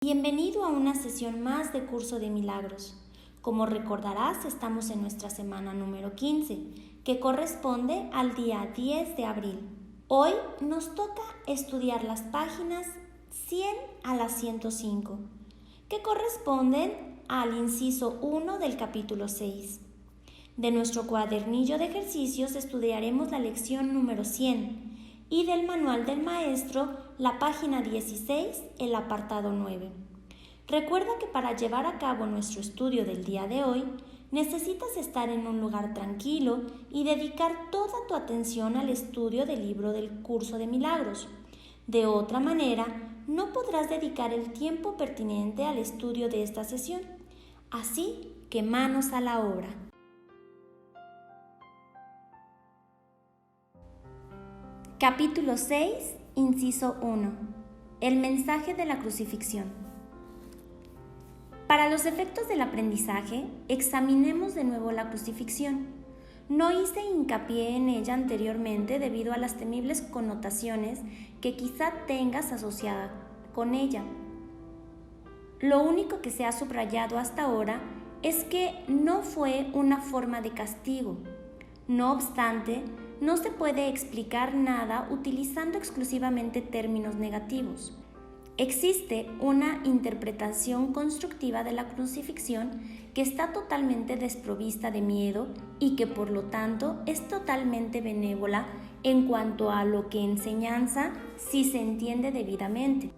Bienvenido a una sesión más de Curso de Milagros. Como recordarás, estamos en nuestra semana número 15, que corresponde al día 10 de abril. Hoy nos toca estudiar las páginas 100 a la 105, que corresponden al inciso 1 del capítulo 6. De nuestro cuadernillo de ejercicios estudiaremos la lección número 100 y del manual del maestro la página 16, el apartado 9. Recuerda que para llevar a cabo nuestro estudio del día de hoy, necesitas estar en un lugar tranquilo y dedicar toda tu atención al estudio del libro del Curso de Milagros. De otra manera, no podrás dedicar el tiempo pertinente al estudio de esta sesión. Así que manos a la obra. Capítulo 6, inciso 1. El mensaje de la crucifixión. Para los efectos del aprendizaje, examinemos de nuevo la crucifixión. No hice hincapié en ella anteriormente debido a las temibles connotaciones que quizá tengas asociada con ella. Lo único que se ha subrayado hasta ahora es que no fue una forma de castigo. No obstante, no se puede explicar nada utilizando exclusivamente términos negativos. Existe una interpretación constructiva de la crucifixión que está totalmente desprovista de miedo y que por lo tanto es totalmente benévola en cuanto a lo que enseñanza si se entiende debidamente.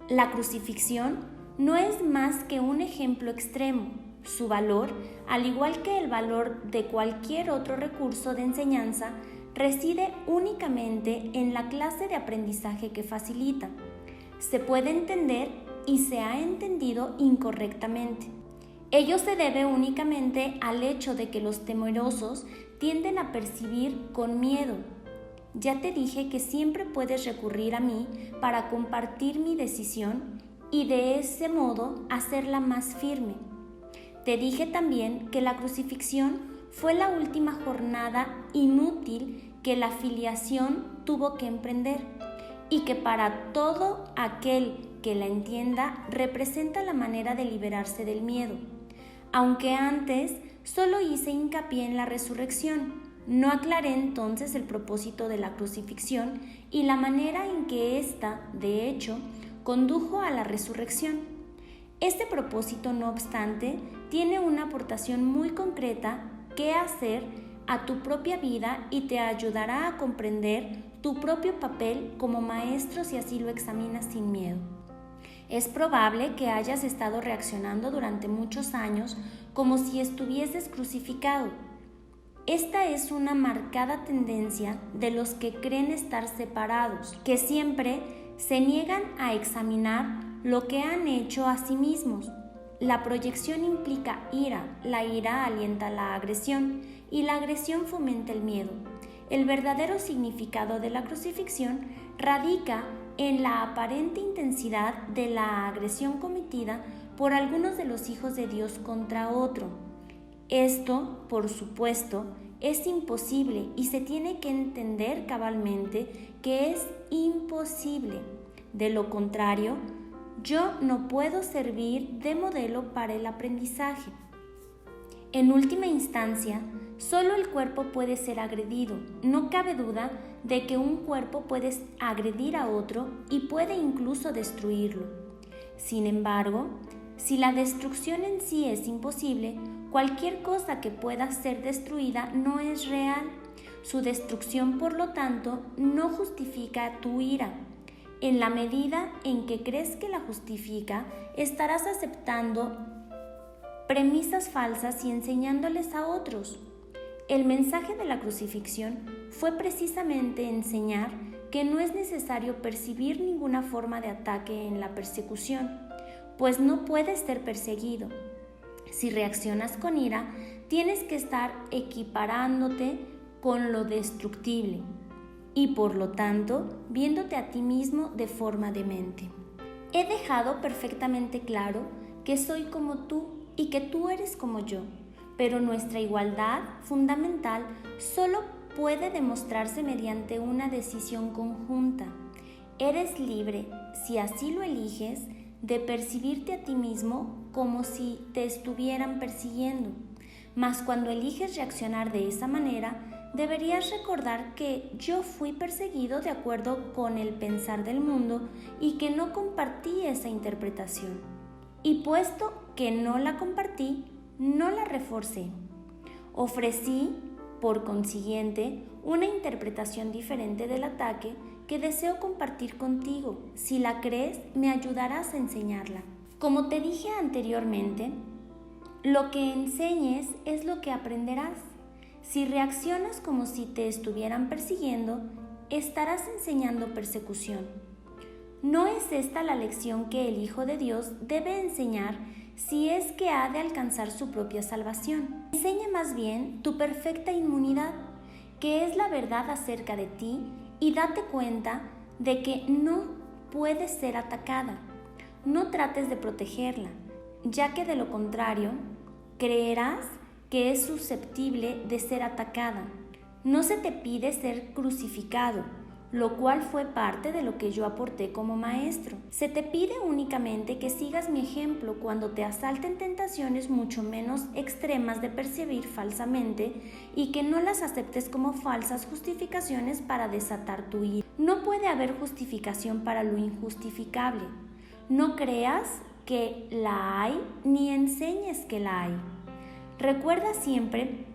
La crucifixión no es más que un ejemplo extremo. Su valor, al igual que el valor de cualquier otro recurso de enseñanza, reside únicamente en la clase de aprendizaje que facilita. Se puede entender y se ha entendido incorrectamente. Ello se debe únicamente al hecho de que los temerosos tienden a percibir con miedo. Ya te dije que siempre puedes recurrir a mí para compartir mi decisión y de ese modo hacerla más firme. Te dije también que la crucifixión fue la última jornada inútil que la filiación tuvo que emprender y que para todo aquel que la entienda representa la manera de liberarse del miedo. Aunque antes solo hice hincapié en la resurrección, no aclaré entonces el propósito de la crucifixión y la manera en que ésta, de hecho, condujo a la resurrección. Este propósito, no obstante, tiene una aportación muy concreta que hacer a tu propia vida y te ayudará a comprender tu propio papel como maestro si así lo examinas sin miedo. Es probable que hayas estado reaccionando durante muchos años como si estuvieses crucificado. Esta es una marcada tendencia de los que creen estar separados, que siempre se niegan a examinar lo que han hecho a sí mismos. La proyección implica ira, la ira alienta la agresión y la agresión fomenta el miedo. El verdadero significado de la crucifixión radica en la aparente intensidad de la agresión cometida por algunos de los hijos de Dios contra otro. Esto, por supuesto, es imposible y se tiene que entender cabalmente que es imposible. De lo contrario, yo no puedo servir de modelo para el aprendizaje. En última instancia, solo el cuerpo puede ser agredido. No cabe duda de que un cuerpo puede agredir a otro y puede incluso destruirlo. Sin embargo, si la destrucción en sí es imposible, cualquier cosa que pueda ser destruida no es real. Su destrucción, por lo tanto, no justifica tu ira. En la medida en que crees que la justifica, estarás aceptando premisas falsas y enseñándoles a otros. El mensaje de la crucifixión fue precisamente enseñar que no es necesario percibir ninguna forma de ataque en la persecución, pues no puedes ser perseguido. Si reaccionas con ira, tienes que estar equiparándote con lo destructible y por lo tanto viéndote a ti mismo de forma demente. He dejado perfectamente claro que soy como tú y que tú eres como yo, pero nuestra igualdad fundamental solo puede demostrarse mediante una decisión conjunta. Eres libre, si así lo eliges, de percibirte a ti mismo como si te estuvieran persiguiendo. Mas cuando eliges reaccionar de esa manera, deberías recordar que yo fui perseguido de acuerdo con el pensar del mundo y que no compartí esa interpretación. Y puesto que no la compartí, no la reforcé. Ofrecí, por consiguiente, una interpretación diferente del ataque que deseo compartir contigo. Si la crees, me ayudarás a enseñarla. Como te dije anteriormente, lo que enseñes es lo que aprenderás. Si reaccionas como si te estuvieran persiguiendo, estarás enseñando persecución. ¿No es esta la lección que el Hijo de Dios debe enseñar si es que ha de alcanzar su propia salvación? Enseña más bien tu perfecta inmunidad, que es la verdad acerca de ti, y date cuenta de que no puedes ser atacada. No trates de protegerla, ya que de lo contrario, creerás que es susceptible de ser atacada. No se te pide ser crucificado, lo cual fue parte de lo que yo aporté como maestro. Se te pide únicamente que sigas mi ejemplo cuando te asalten tentaciones mucho menos extremas de percibir falsamente y que no las aceptes como falsas justificaciones para desatar tu ira. No puede haber justificación para lo injustificable. No creas que la hay ni enseñes que la hay. Recuerda siempre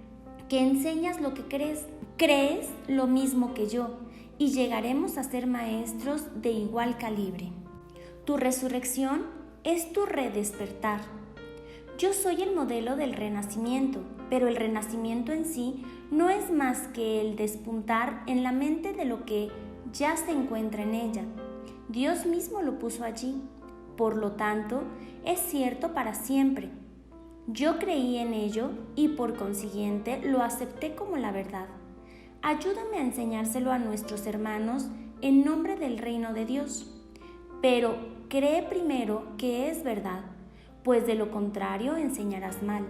que enseñas lo que crees. Crees lo mismo que yo y llegaremos a ser maestros de igual calibre. Tu resurrección es tu redespertar. Yo soy el modelo del renacimiento, pero el renacimiento en sí no es más que el despuntar en la mente de lo que ya se encuentra en ella. Dios mismo lo puso allí. Por lo tanto, es cierto para siempre. Yo creí en ello y por consiguiente lo acepté como la verdad. Ayúdame a enseñárselo a nuestros hermanos en nombre del reino de Dios. Pero cree primero que es verdad, pues de lo contrario enseñarás mal.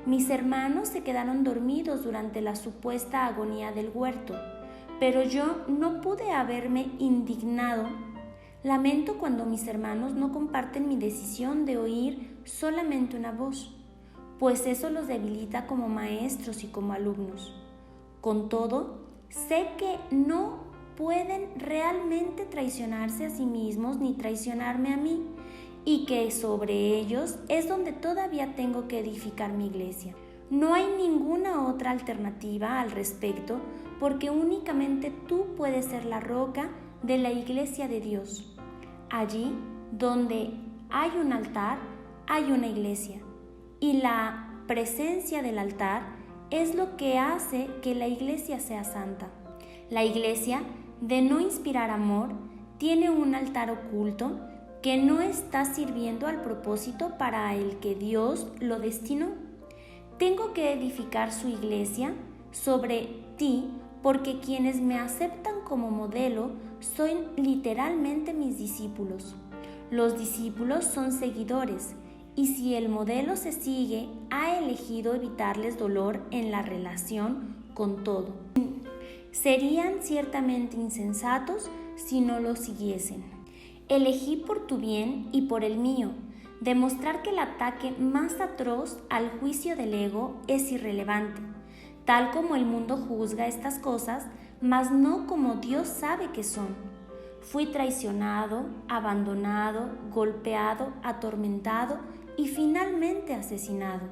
Mis hermanos se quedaron dormidos durante la supuesta agonía del huerto, pero yo no pude haberme indignado. Lamento cuando mis hermanos no comparten mi decisión de oír solamente una voz, pues eso los debilita como maestros y como alumnos. Con todo, sé que no pueden realmente traicionarse a sí mismos ni traicionarme a mí, y que sobre ellos es donde todavía tengo que edificar mi iglesia. No hay ninguna otra alternativa al respecto, porque únicamente tú puedes ser la roca de la iglesia de Dios. Allí donde hay un altar, hay una iglesia, y la presencia del altar es lo que hace que la iglesia sea santa. La iglesia, de no inspirar amor, tiene un altar oculto que no está sirviendo al propósito para el que Dios lo destinó. Tengo que edificar su iglesia sobre ti, porque quienes me aceptan como modelo son literalmente mis discípulos. Los discípulos son seguidores, y si el modelo se sigue, ha elegido evitarles dolor en la relación con todo. Serían ciertamente insensatos si no lo siguiesen. Elegí por tu bien y por el mío demostrar que el ataque más atroz al juicio del ego es irrelevante, tal como el mundo juzga estas cosas, mas no como Dios sabe que son. Fui traicionado, abandonado, golpeado, atormentado y finalmente asesinado.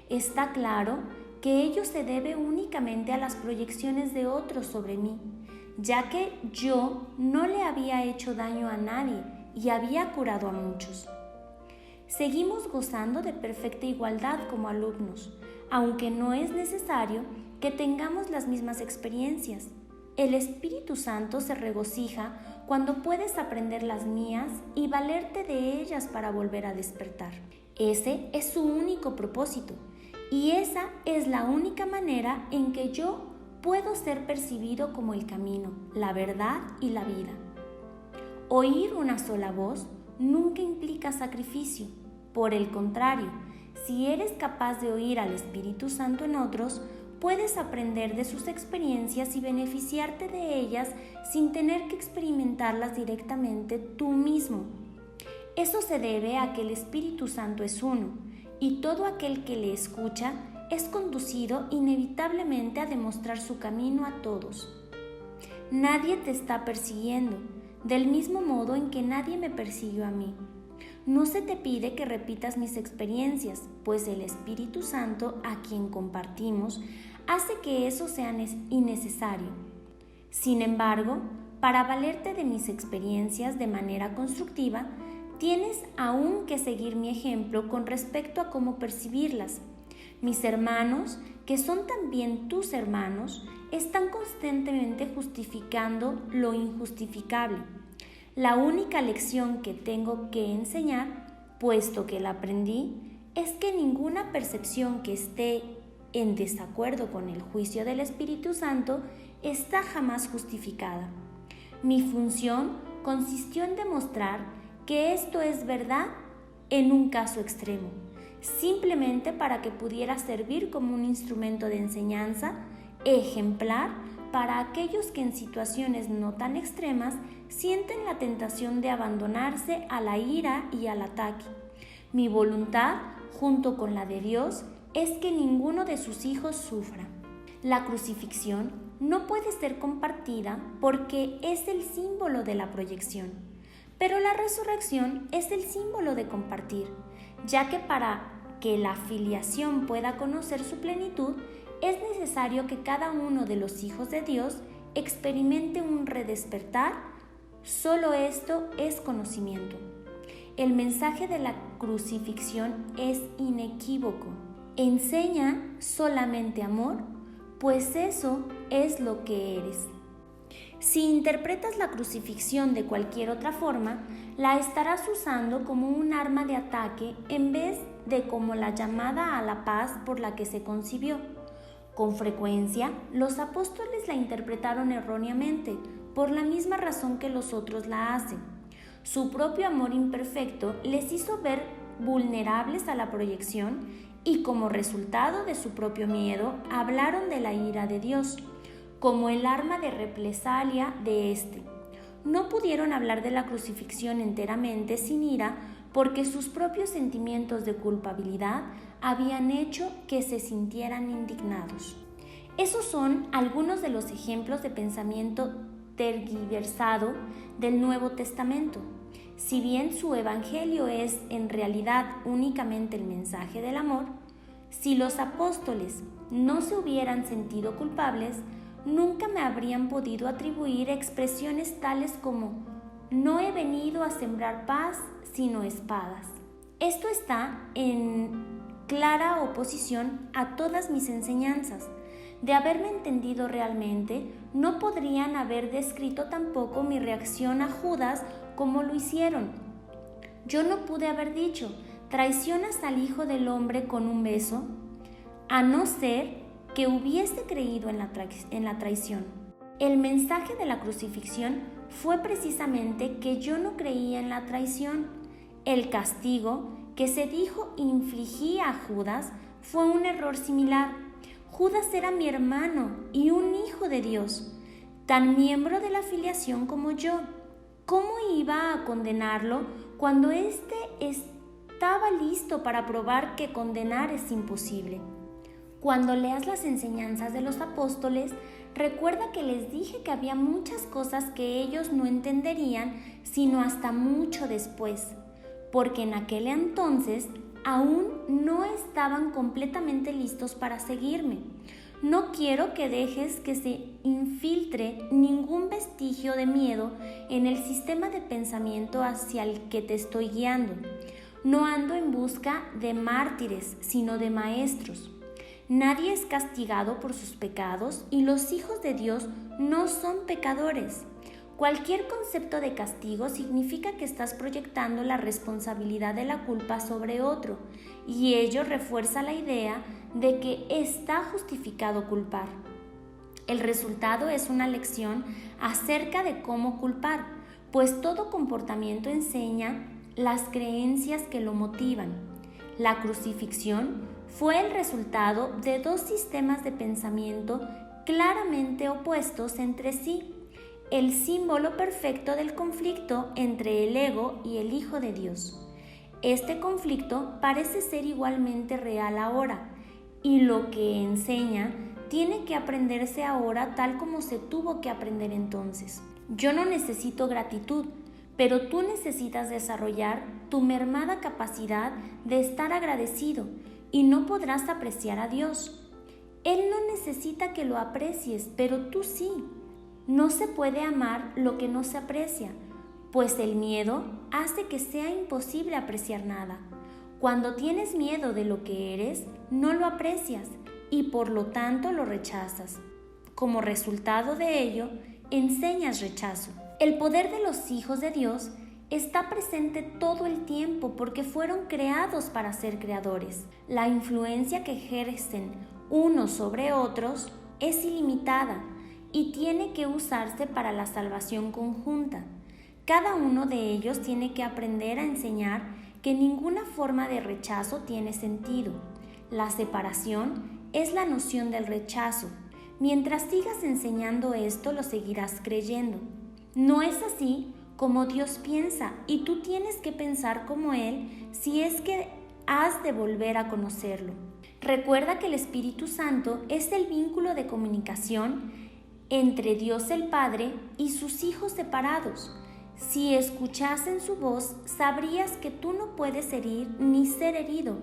Está claro que ello se debe únicamente a las proyecciones de otros sobre mí, ya que yo no le había hecho daño a nadie y había curado a muchos. Seguimos gozando de perfecta igualdad como alumnos, aunque no es necesario que tengamos las mismas experiencias. El Espíritu Santo se regocija cuando puedes aprender las mías y valerte de ellas para volver a despertar. Ese es su único propósito, y esa es la única manera en que yo puedo ser percibido como el camino, la verdad y la vida. Oír una sola voz nunca implica sacrificio. Por el contrario, si eres capaz de oír al Espíritu Santo en otros, puedes aprender de sus experiencias y beneficiarte de ellas sin tener que experimentarlas directamente tú mismo. Eso se debe a que el Espíritu Santo es uno, y todo aquel que le escucha es conducido inevitablemente a demostrar su camino a todos. Nadie te está persiguiendo, del mismo modo en que nadie me persiguió a mí. No se te pide que repitas mis experiencias, pues el Espíritu Santo, a quien compartimos, hace que eso sea innecesario. Sin embargo, para valerte de mis experiencias de manera constructiva, tienes aún que seguir mi ejemplo con respecto a cómo percibirlas. Mis hermanos, que son también tus hermanos, están constantemente justificando lo injustificable. La única lección que tengo que enseñar, puesto que la aprendí, es que ninguna percepción que esté en desacuerdo con el juicio del Espíritu Santo está jamás justificada. Mi función consistió en demostrar que esto es verdad en un caso extremo, simplemente para que pudiera servir como un instrumento de enseñanza ejemplar para aquellos que en situaciones no tan extremas sienten la tentación de abandonarse a la ira y al ataque. Mi voluntad, junto con la de Dios, es que ninguno de sus hijos sufra. La crucifixión no puede ser compartida porque es el símbolo de la proyección, pero la resurrección es el símbolo de compartir, ya que para que la filiación pueda conocer su plenitud, es necesario que cada uno de los hijos de Dios experimente un redespertar. Solo esto es conocimiento. El mensaje de la crucifixión es inequívoco. Enseña solamente amor, pues eso es lo que eres. Si interpretas la crucifixión de cualquier otra forma, la estarás usando como un arma de ataque en vez de como la llamada a la paz por la que se concibió. Con frecuencia, los apóstoles la interpretaron erróneamente, por la misma razón que los otros la hacen. Su propio amor imperfecto les hizo ver vulnerables a la proyección y como resultado de su propio miedo, hablaron de la ira de Dios, como el arma de represalia de éste. No pudieron hablar de la crucifixión enteramente sin ira, porque sus propios sentimientos de culpabilidad habían hecho que se sintieran indignados. Esos son algunos de los ejemplos de pensamiento tergiversado del Nuevo Testamento. Si bien su evangelio es en realidad únicamente el mensaje del amor, si los apóstoles no se hubieran sentido culpables, nunca me habrían podido atribuir expresiones tales como «no he venido a sembrar paz, sino espadas». Esto está en clara oposición a todas mis enseñanzas. De haberme entendido realmente, no podrían haber descrito tampoco mi reacción a Judas como lo hicieron. Yo no pude haber dicho, ¿traicionas al Hijo del Hombre con un beso?, a no ser que hubiese creído en la traición. El mensaje de la crucifixión fue precisamente que yo no creía en la traición. El castigo que se dijo infligía a Judas fue un error similar. Judas era mi hermano y un hijo de Dios, tan miembro de la filiación como yo. ¿Cómo iba a condenarlo cuando éste estaba listo para probar que condenar es imposible? Cuando leas las enseñanzas de los apóstoles, recuerda que les dije que había muchas cosas que ellos no entenderían sino hasta mucho después, porque en aquel entonces aún no estaban completamente listos para seguirme. No quiero que dejes que se infiltre ningún vestigio de miedo en el sistema de pensamiento hacia el que te estoy guiando. No ando en busca de mártires, sino de maestros. Nadie es castigado por sus pecados y los hijos de Dios no son pecadores. Cualquier concepto de castigo significa que estás proyectando la responsabilidad de la culpa sobre otro, y ello refuerza la idea de que está justificado culpar. El resultado es una lección acerca de cómo culpar, pues todo comportamiento enseña las creencias que lo motivan. La crucifixión fue el resultado de dos sistemas de pensamiento claramente opuestos entre sí. el símbolo perfecto del conflicto entre el ego y el Hijo de Dios. Este conflicto parece ser igualmente real ahora, y lo que enseña tiene que aprenderse ahora tal como se tuvo que aprender entonces. Yo no necesito gratitud, pero tú necesitas desarrollar tu mermada capacidad de estar agradecido y no podrás apreciar a Dios. Él no necesita que lo aprecies, pero tú sí. No se puede amar lo que no se aprecia, pues el miedo hace que sea imposible apreciar nada. Cuando tienes miedo de lo que eres, no lo aprecias y por lo tanto lo rechazas. Como resultado de ello, enseñas rechazo. El poder de los hijos de Dios está presente todo el tiempo porque fueron creados para ser creadores. La influencia que ejercen unos sobre otros es ilimitada y tiene que usarse para la salvación conjunta. Cada uno de ellos tiene que aprender a enseñar que ninguna forma de rechazo tiene sentido. La separación es la noción del rechazo. Mientras sigas enseñando esto, lo seguirás creyendo. No es así como Dios piensa y tú tienes que pensar como Él si es que has de volver a conocerlo. Recuerda que el Espíritu Santo es el vínculo de comunicación entre Dios el Padre y sus hijos separados. Si escuchasen su voz, sabrías que tú no puedes herir ni ser herido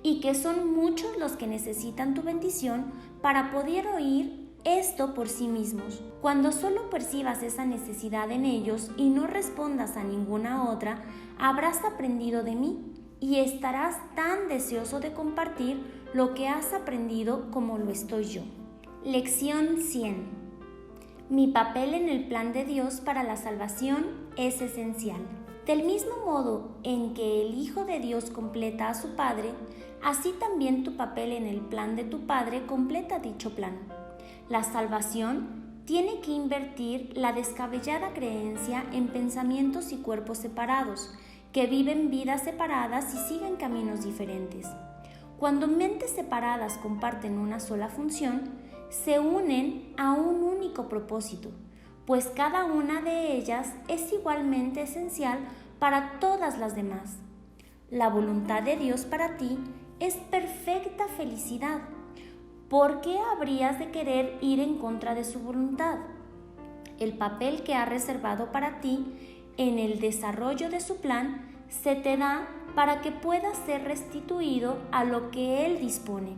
y que son muchos los que necesitan tu bendición para poder oír esto por sí mismos. Cuando solo percibas esa necesidad en ellos y no respondas a ninguna otra, habrás aprendido de mí y estarás tan deseoso de compartir lo que has aprendido como lo estoy yo. Lección 100. Mi papel en el plan de Dios para la salvación es esencial. Del mismo modo en que el Hijo de Dios completa a su Padre, así también tu papel en el plan de tu Padre completa dicho plan. La salvación tiene que invertir la descabellada creencia en pensamientos y cuerpos separados, que viven vidas separadas y siguen caminos diferentes. Cuando mentes separadas comparten una sola función, se unen a un único propósito, pues cada una de ellas es igualmente esencial para todas las demás. La voluntad de Dios para ti es perfecta felicidad. ¿Por qué habrías de querer ir en contra de su voluntad? El papel que ha reservado para ti en el desarrollo de su plan se te da para que puedas ser restituido a lo que Él dispone.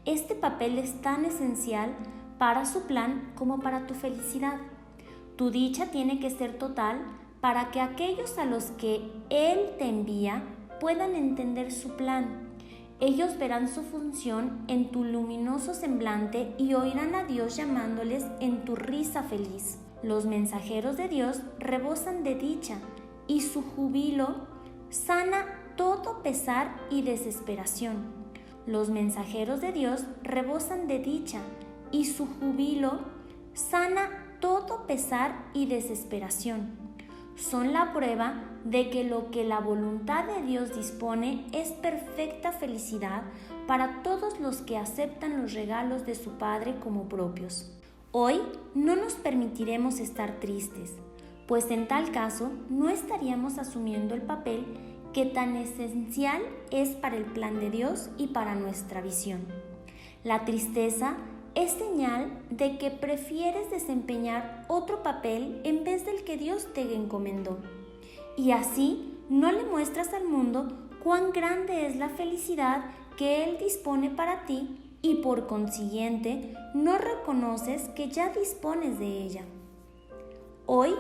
Este papel es tan esencial para su plan como para tu felicidad. Tu dicha tiene que ser total para que aquellos a los que Él te envía puedan entender su plan. Ellos verán su función en tu luminoso semblante y oirán a Dios llamándoles en tu risa feliz. Los mensajeros de Dios rebosan de dicha y su júbilo sana todo pesar y desesperación. Los mensajeros de Dios rebosan de dicha y su júbilo sana todo pesar y desesperación. Son la prueba de que lo que la voluntad de Dios dispone es perfecta felicidad para todos los que aceptan los regalos de su Padre como propios. Hoy no nos permitiremos estar tristes, pues en tal caso no estaríamos asumiendo el papel que tan esencial es para el plan de Dios y para nuestra visión. La tristeza es señal de que prefieres desempeñar otro papel en vez del que Dios te encomendó. Y así no le muestras al mundo cuán grande es la felicidad que Él dispone para ti y por consiguiente no reconoces que ya dispones de ella. Hoy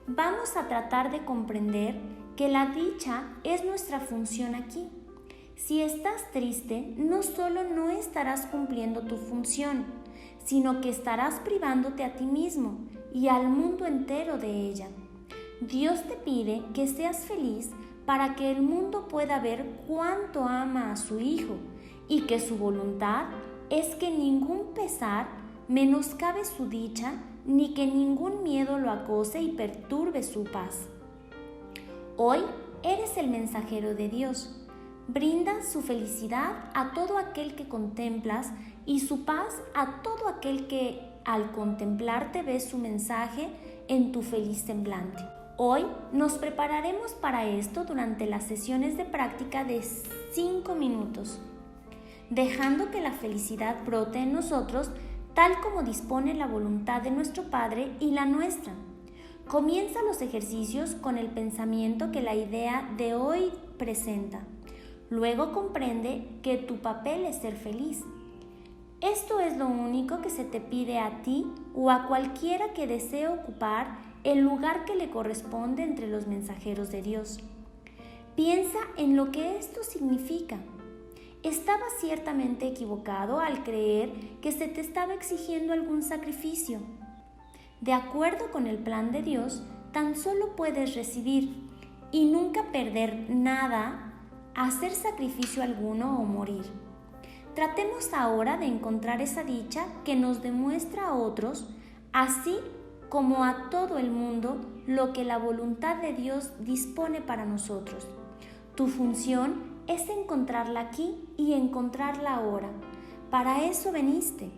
vamos a tratar de comprender que la dicha es nuestra función aquí. Si estás triste, no solo no estarás cumpliendo tu función, sino que estarás privándote a ti mismo y al mundo entero de ella. Dios te pide que seas feliz para que el mundo pueda ver cuánto ama a su Hijo y que su voluntad es que ningún pesar menoscabe su dicha ni que ningún miedo lo acose y perturbe su paz. Hoy eres el mensajero de Dios. Brinda su felicidad a todo aquel que contemplas y su paz a todo aquel que al contemplarte ve su mensaje en tu feliz semblante. Hoy nos prepararemos para esto durante las sesiones de práctica de 5 minutos, dejando que la felicidad brote en nosotros tal como dispone la voluntad de nuestro Padre y la nuestra. Comienza los ejercicios con el pensamiento que la idea de hoy presenta. Luego comprende que tu papel es ser feliz. Esto es lo único que se te pide a ti o a cualquiera que desee ocupar el lugar que le corresponde entre los mensajeros de Dios. Piensa en lo que esto significa. Estaba ciertamente equivocado al creer que se te estaba exigiendo algún sacrificio. De acuerdo con el plan de Dios, tan solo puedes recibir y nunca perder nada, hacer sacrificio alguno o morir. Tratemos ahora de encontrar esa dicha que nos demuestra a otros, así como a todo el mundo, lo que la voluntad de Dios dispone para nosotros. Tu función es encontrarla aquí y encontrarla ahora. Para eso veniste.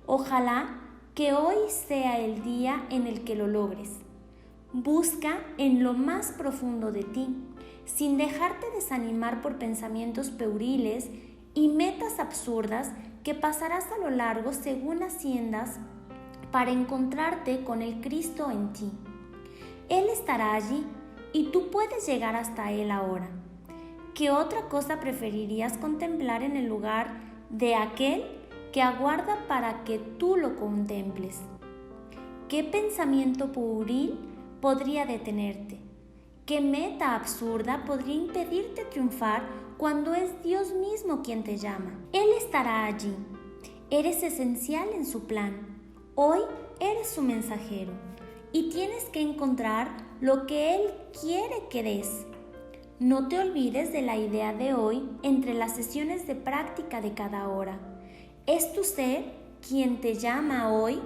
Ojalá que hoy sea el día en el que lo logres. Busca en lo más profundo de ti, sin dejarte desanimar por pensamientos pueriles y metas absurdas que pasarás a lo largo según asciendas para encontrarte con el Cristo en ti. Él estará allí y tú puedes llegar hasta Él ahora. ¿Qué otra cosa preferirías contemplar en el lugar de aquel que aguarda para que tú lo contemples? ¿Qué pensamiento pueril podría detenerte? ¿Qué meta absurda podría impedirte triunfar cuando es Dios mismo quien te llama? Él estará allí. Eres esencial en su plan. Hoy eres su mensajero y tienes que encontrar lo que Él quiere que des. No te olvides de la idea de hoy entre las sesiones de práctica de cada hora. Es tu ser quien te llama hoy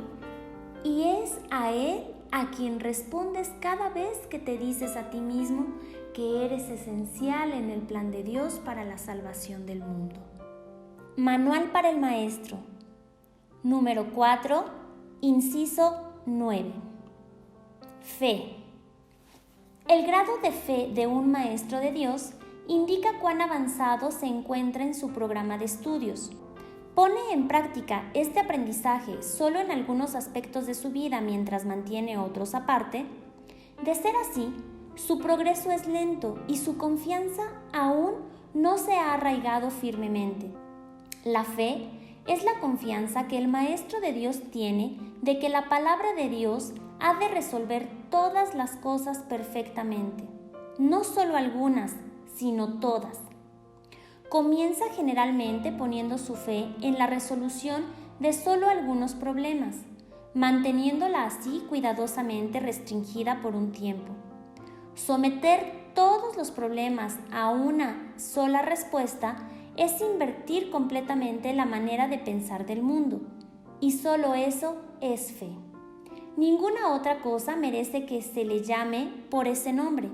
y es a Él a quien respondes cada vez que te dices a ti mismo que eres esencial en el plan de Dios para la salvación del mundo. Manual para el Maestro. Número 4, inciso 9. Fe. El grado de fe de un maestro de Dios indica cuán avanzado se encuentra en su programa de estudios. Pone en práctica este aprendizaje solo en algunos aspectos de su vida mientras mantiene otros aparte. De ser así, su progreso es lento y su confianza aún no se ha arraigado firmemente. La fe es la confianza que el Maestro de Dios tiene de que la palabra de Dios ha de resolver todas las cosas perfectamente, no solo algunas, sino todas. Comienza generalmente poniendo su fe en la resolución de solo algunos problemas, manteniéndola así cuidadosamente restringida por un tiempo. Someter todos los problemas a una sola respuesta es invertir completamente la manera de pensar del mundo, y solo eso es fe. Ninguna otra cosa merece que se le llame por ese nombre.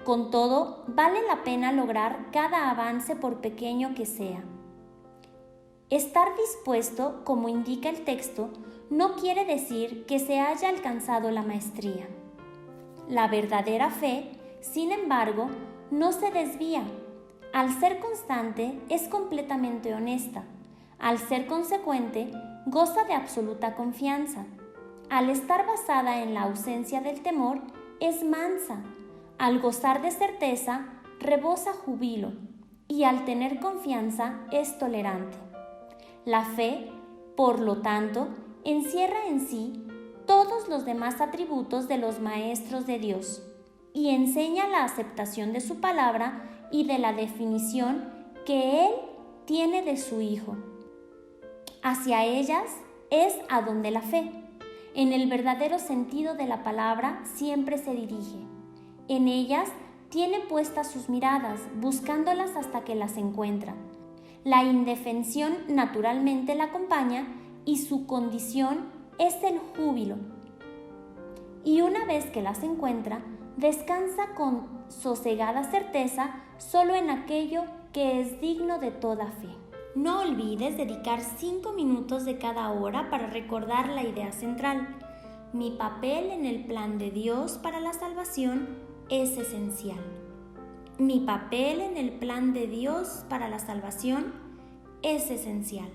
Con todo, vale la pena lograr cada avance por pequeño que sea. Estar dispuesto, como indica el texto, no quiere decir que se haya alcanzado la maestría. La verdadera fe, sin embargo, no se desvía. Al ser constante, es completamente honesta. Al ser consecuente, goza de absoluta confianza. Al estar basada en la ausencia del temor, es mansa. Al gozar de certeza, rebosa júbilo, y al tener confianza, es tolerante. La fe, por lo tanto, encierra en sí todos los demás atributos de los maestros de Dios y enseña la aceptación de su palabra y de la definición que Él tiene de su Hijo. Hacia ellas es a donde la fe, en el verdadero sentido de la palabra, siempre se dirige. En ellas tiene puestas sus miradas, buscándolas hasta que las encuentra. La indefensión naturalmente la acompaña y su condición es el júbilo. Y una vez que las encuentra, descansa con sosegada certeza solo en aquello que es digno de toda fe. No olvides dedicar 5 minutos de cada hora para recordar la idea central. Mi papel en el plan de Dios para la salvación es esencial. Mi papel en el plan de Dios para la salvación es esencial.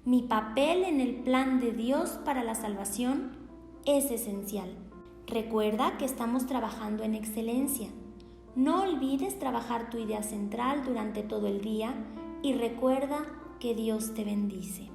Mi papel en el plan de Dios para la salvación es esencial. Recuerda que estamos trabajando en excelencia. No olvides trabajar tu idea central durante todo el día y recuerda que Dios te bendice.